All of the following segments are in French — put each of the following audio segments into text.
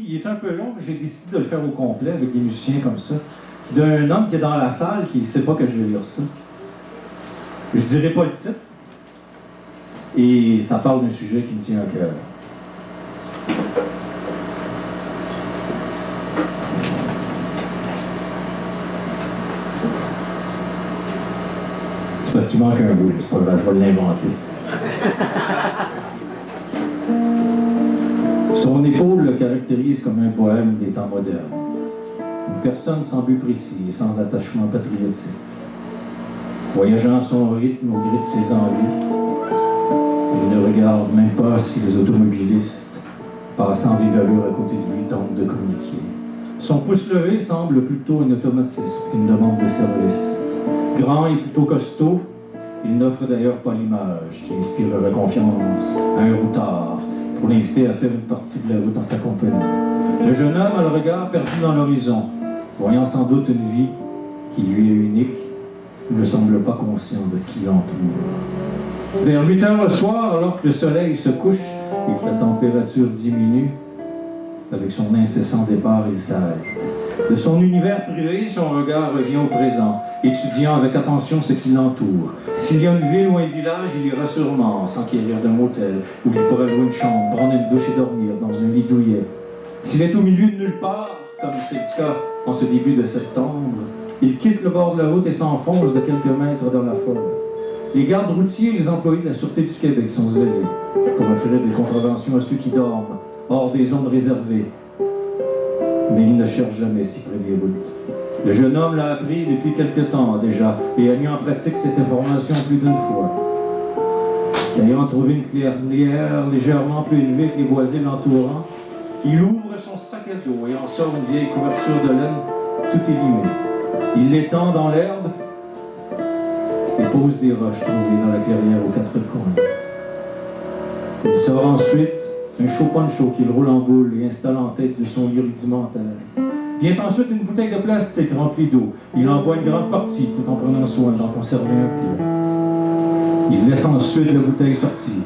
il est un peu long, j'ai décidé de le faire au complet avec des musiciens comme ça. D'un homme qui est dans la salle qui ne sait pas que je vais lire ça. Je ne dirai pas le titre. Et ça parle d'un sujet qui me tient à cœur. C'est parce qu'il manque un bout, c'est pas grave, je vais l'inventer. Son épaule le caractérise comme un poème des temps modernes. Une personne sans but précis et sans attachement patriotique. Voyageant à son rythme au gré de ses envies, il ne regarde même pas si les automobilistes passant vigoureux à côté de lui tentent de communiquer. Son pouce levé semble plutôt un automatisme qu'une demande de service. Grand et plutôt costaud, il n'offre d'ailleurs pas l'image qui inspirerait confiance à un routard pour l'inviter à faire une partie de la route en sa compagnie. Le jeune homme a le regard perdu dans l'horizon, voyant sans doute une vie qui lui est unique, il ne semble pas conscient de ce qui l'entoure. Vers 8 heures le soir, alors que le soleil se couche et que la température diminue, avec son incessant départ, il s'arrête. De son univers privé, son regard revient au présent, étudiant avec attention ce qui l'entoure. S'il y a une ville ou un village, il ira sûrement s'enquérir d'un motel où il pourrait louer une chambre, prendre une douche et dormir dans un lit douillet. S'il est au milieu de nulle part, comme c'est le cas en ce début de septembre, il quitte le bord de la route et s'enfonce de quelques mètres dans la forêt. Les gardes routiers et les employés de la Sûreté du Québec sont zélés pour offrir des contraventions à ceux qui dorment hors des zones réservées. Mais il ne cherche jamais si près des routes. Le jeune homme l'a appris depuis quelque temps déjà et a mis en pratique cette information plus d'une fois. Ayant trouvé une clairière légèrement plus élevée que les boisés l'entourant, il ouvre son sac à dos et en sort une vieille couverture de laine tout élimée. Il l'étend dans l'herbe et pose des roches trouvées dans la clairière aux quatre coins. Il sort ensuite un chaud poncho qu'il roule en boule et installe en tête de son lit rudimentaire. Vient ensuite une bouteille de plastique remplie d'eau. Il en boit une grande partie tout en prenant soin d'en conserver un peu. Il laisse ensuite la bouteille sortie,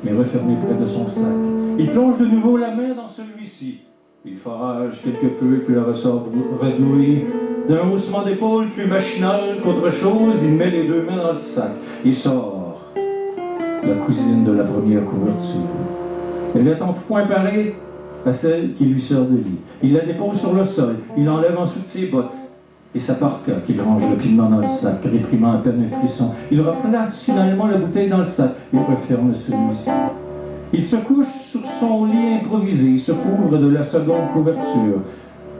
mais refermée près de son sac. Il plonge de nouveau la main dans celui-ci. Il forage quelque peu, puis la ressort redouée. D'un haussement d'épaule plus machinal qu'autre chose, il met les deux mains dans le sac. Il sort la cousine de la première couverture. Elle est en point pareil à celle qui lui sert de lit. Il la dépose sur le sol. Il enlève ensuite ses bottes et sa parka qu'il range rapidement dans le sac, réprimant à peine un frisson. Il replace finalement la bouteille dans le sac et referme celui-ci. Il se couche sur son lit improvisé, il se couvre de la seconde couverture,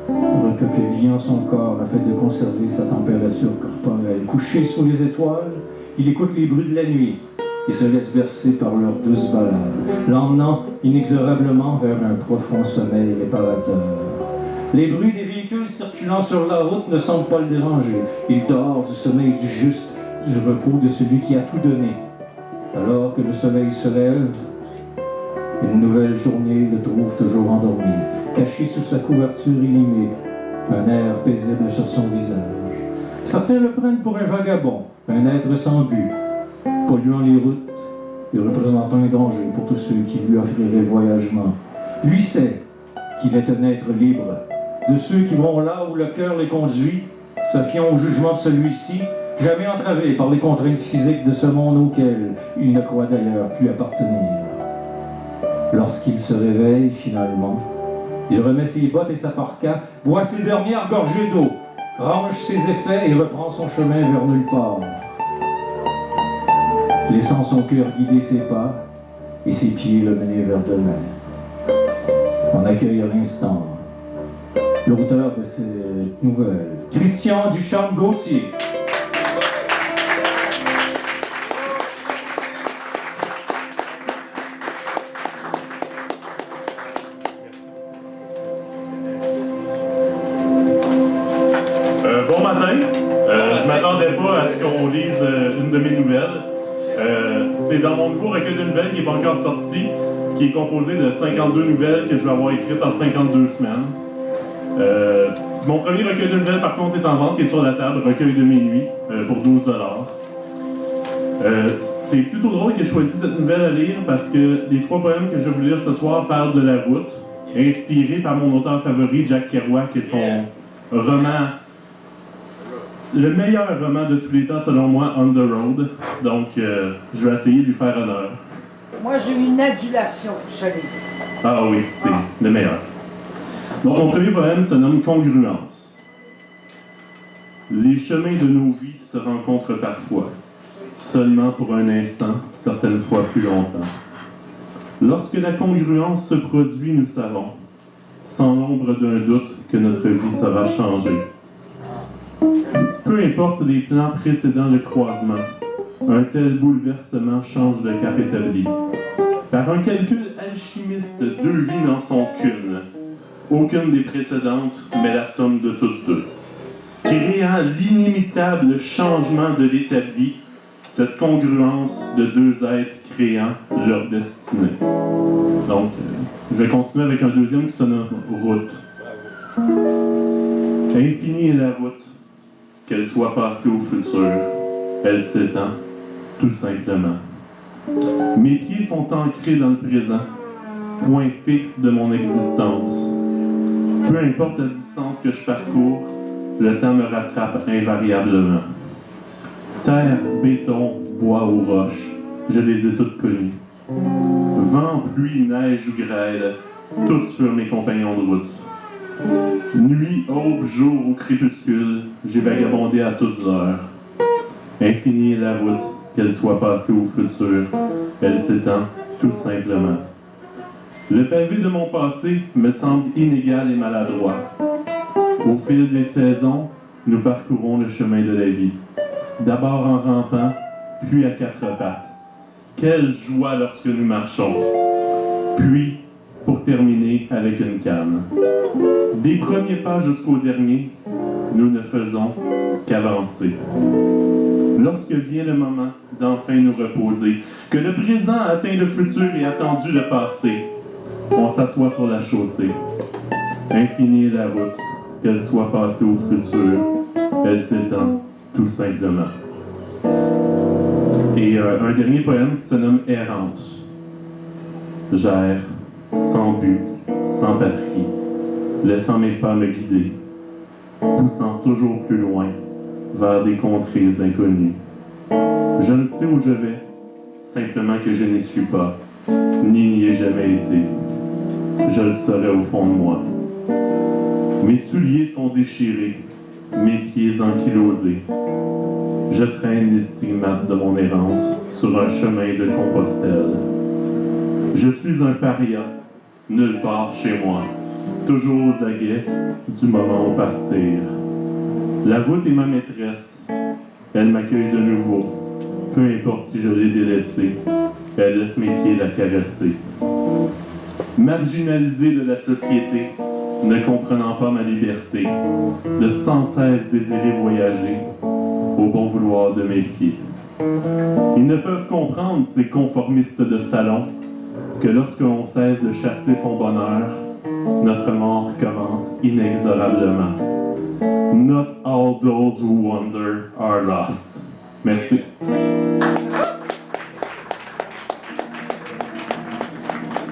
recroquevillant son corps afin de conserver sa température corporelle. Couché sous les étoiles, il écoute les bruits de la nuit et se laisse bercer par leur douce balade, l'emmenant inexorablement vers un profond sommeil réparateur. Les bruits des véhicules circulant sur la route ne semblent pas le déranger. Il dort du sommeil du juste, du repos de celui qui a tout donné. Alors que le soleil se lève, une nouvelle journée le trouve toujours endormi, caché sous sa couverture illimée, un air paisible sur son visage. Certains le prennent pour un vagabond, un être sans but, polluant les routes et représentant un danger pour tous ceux qui lui offriraient le voyagement. Lui sait qu'il est un être libre, de ceux qui vont là où le cœur les conduit, se fiant au jugement de celui-ci, jamais entravés par les contraintes physiques de ce monde auquel il ne croit d'ailleurs plus appartenir. Lorsqu'il se réveille, finalement, il remet ses bottes et sa parka, boit ses dernières gorgées d'eau, range ses effets et reprend son chemin vers nulle part, laissant son cœur guider ses pas et ses pieds le mener vers demain. On accueille à l'instant l'auteur de cette nouvelle, Christian Duchamp-Gauthier. Bon matin. Je m'attendais pas à ce qu'on lise une de mes nouvelles. C'est dans mon nouveau recueil de nouvelles qui n'est pas encore sorti, qui est composé de 52 nouvelles que je vais avoir écrites en 52 semaines. Mon premier recueil de nouvelles, par contre, est en vente, qui est sur la table, Recueil de minuit, pour 12 $. C'est plutôt drôle que j'ai choisi cette nouvelle à lire parce que les trois poèmes que je vais vous lire ce soir parlent de la route inspiré par mon auteur favori, Jack Kerouac, et son roman, le meilleur roman de tous les temps selon moi, On the Road. Donc, je vais essayer de lui faire honneur. Moi, j'ai une adulation pour ce livre. Ah oui, c'est le meilleur. Donc, mon premier poème se nomme Congruence. Les chemins de nos vies se rencontrent parfois, seulement pour un instant, certaines fois plus longtemps. Lorsque la congruence se produit, nous savons, sans l'ombre d'un doute, que notre vie sera changée. Peu importe les plans précédant le croisement, un tel bouleversement change de cap établi. Par un calcul alchimiste, deux vies n'en sont qu'une. Aucune des précédentes, mais la somme de toutes deux. Créant l'inimitable changement de l'établi, cette congruence de deux êtres créant leur destinée. Donc, je vais continuer avec un deuxième qui se nomme Route. Infinie est la route, qu'elle soit passée au futur, elle s'étend, tout simplement. Mes pieds sont ancrés dans le présent, point fixe de mon existence. Peu importe la distance que je parcours, le temps me rattrape invariablement. Terre, béton, bois ou roche, je les ai toutes connues. Vent, pluie, neige ou grêle, tous furent mes compagnons de route. Nuit, aube, jour ou crépuscule, j'ai vagabondé à toutes heures. Infinie est la route, qu'elle soit passée au futur, elle s'étend tout simplement. Le pavé de mon passé me semble inégal et maladroit. Au fil des saisons, nous parcourons le chemin de la vie. D'abord en rampant, puis à quatre pattes. Quelle joie lorsque nous marchons. Puis, pour terminer avec une canne. Des premiers pas jusqu'au dernier, nous ne faisons qu'avancer. Lorsque vient le moment d'enfin nous reposer, que le présent atteint le futur et attendu le passé, on s'assoit sur la chaussée. Infinie est la route, qu'elle soit passée au futur, elle s'étend tout simplement. Et un dernier poème qui se nomme Errance. J'erre, sans but, sans patrie, laissant mes pas me guider, poussant toujours plus loin, vers des contrées inconnues. Je ne sais où je vais, simplement que je n'y suis pas, ni n'y ai jamais été. Je le saurai au fond de moi. Mes souliers sont déchirés, mes pieds ankylosés. Je traîne les stigmates de mon errance sur un chemin de Compostelle. Je suis un paria, nulle part chez moi, toujours aux aguets du moment où partir. La route est ma maîtresse, elle m'accueille de nouveau, peu importe si je l'ai délaissée, elle laisse mes pieds la caresser. Marginalisé de la société, ne comprenant pas ma liberté, de sans cesse désirer voyager, au bon vouloir de mes pieds. Ils ne peuvent comprendre, ces conformistes de salon, que lorsqu'on cesse de chasser son bonheur, notre mort commence inexorablement. Not all those who wander are lost. Merci.